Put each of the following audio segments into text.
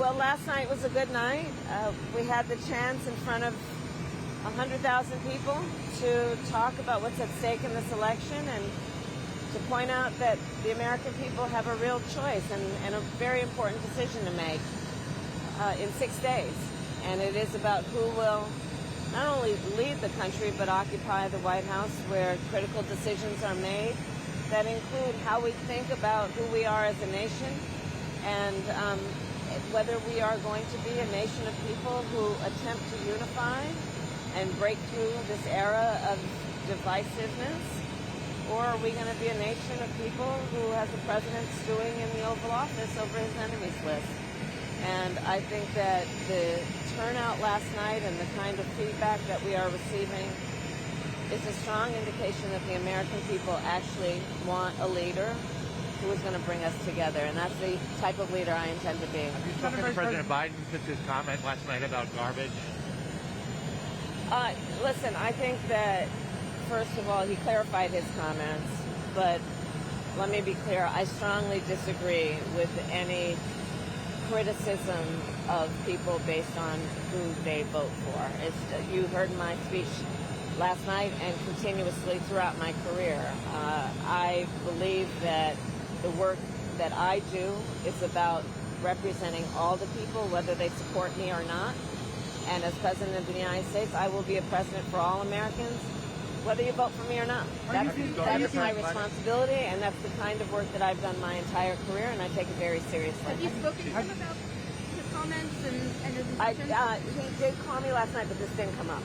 Well, last night was a good night. We had the chance in front of 100,000 people to talk about what's at stake in this election and to point out that the American people have a real choice and a very important decision to make in 6 days. And it is about who will not only lead the country but occupy the White House, where critical decisions are made that include how we think about who we are as a nation and whether we are going to be a nation of people who attempt to unify and break through this era of divisiveness, or are we going to be a nation of people who has a president stewing in the Oval Office over his enemies list? And I think that the turnout last night and the kind of feedback that we are receiving is a strong indication that the American people actually want a leader who is going to bring us together, and that's the type of leader I intend to be. Have you spoken to President Biden since his comment last night about garbage? Listen, I think that, first of all, he clarified his comments, but let me be clear, I strongly disagree with any criticism of people based on who they vote for. You heard my speech last night and continuously throughout my career. I believe that the work that I do is about representing all the people, whether they support me or not. And as President of the United States, I will be a president for all Americans, whether you vote for me or not. That is my responsibility, and that's the kind of work that I've done my entire career, and I take it very seriously. Have you spoken to him about his comments and his intentions? He did call me last night, but this didn't come up.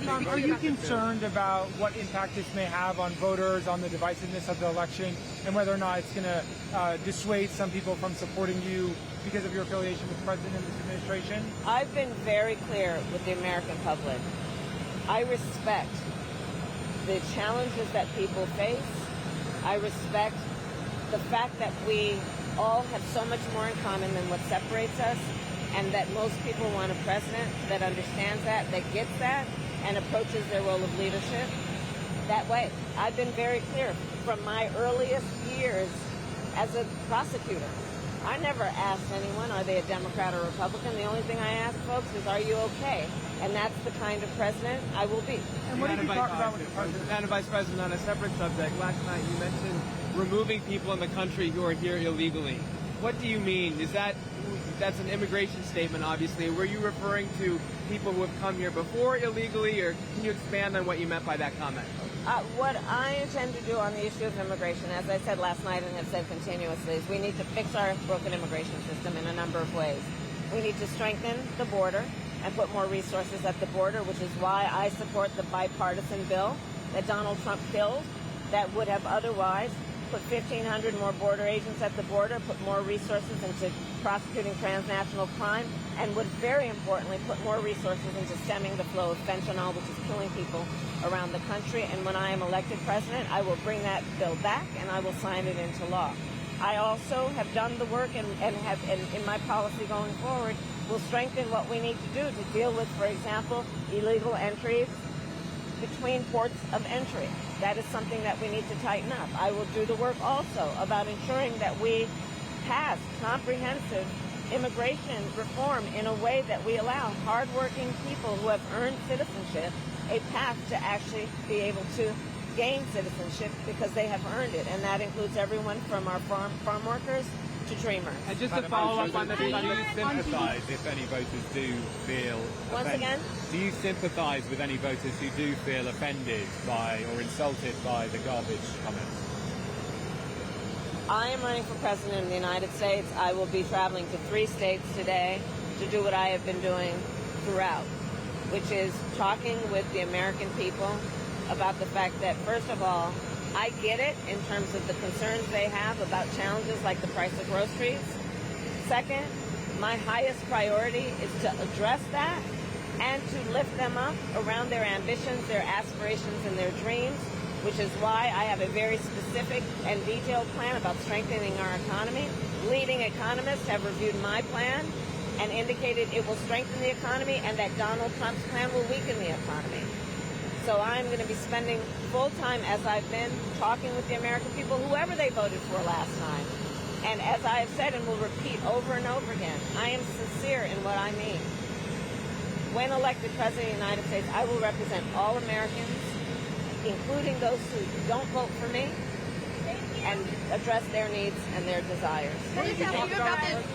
Tom, are you concerned about what impact this may have on voters, on the divisiveness of the election, and whether or not it's going to dissuade some people from supporting you because of your affiliation with the president and this administration? I've been very clear with the American public. I respect the challenges that people face. I respect the fact that we all have so much more in common than what separates us, and that most people want a president that understands that gets that, and approaches their role of leadership that way. I've been very clear from my earliest years as a prosecutor. I never asked anyone, are they a Democrat or Republican? The only thing I ask folks is, are you okay? And that's the kind of president I will be. And what did you talk about with the president? Madam Vice President, on a separate subject, last night you mentioned removing people in the country who are here illegally. What do you mean? That's an immigration statement, obviously. Were you referring to people who have come here before illegally, or can you expand on what you meant by that comment? What I intend to do on the issue of immigration, as I said last night and have said continuously, is we need to fix our broken immigration system in a number of ways. We need to strengthen the border and put more resources at the border, which is why I support the bipartisan bill that Donald Trump killed that would have otherwise put 1,500 more border agents at the border, put more resources into prosecuting transnational crime, and would very importantly put more resources into stemming the flow of fentanyl, which is killing people around the country. And when I am elected president, I will bring that bill back and I will sign it into law. I also have done the work and in my policy going forward will strengthen what we need to do to deal with, for example, illegal entries between ports of entry. That is something that we need to tighten up. I will do the work also about ensuring that we pass comprehensive immigration reform in a way that we allow hardworking people who have earned citizenship a path to actually be able to gain citizenship because they have earned it. And that includes everyone from our farm workers to dreamers. And just to follow up on the, do you sympathise if any voters do feel Once again? Do you sympathise with any voters who do feel offended by or insulted by the garbage comments? I am running for president of the United States. I will be traveling to 3 states today to do what I have been doing throughout, which is talking with the American people about the fact that, first of all, I get it in terms of the concerns they have about challenges like the price of groceries. Second, my highest priority is to address that and to lift them up around their ambitions, their aspirations, and their dreams, which is why I have a very specific and detailed plan about strengthening our economy. Leading economists have reviewed my plan and indicated it will strengthen the economy and that Donald Trump's plan will weaken the economy. So I'm going to be spending full time, as I've been, talking with the American people, whoever they voted for last time, And as I have said and will repeat over and over again, I am sincere in what I mean. When elected President of the United States, I will represent all Americans, including those who don't vote for me, and address their needs and their desires. Melissa, are you about this?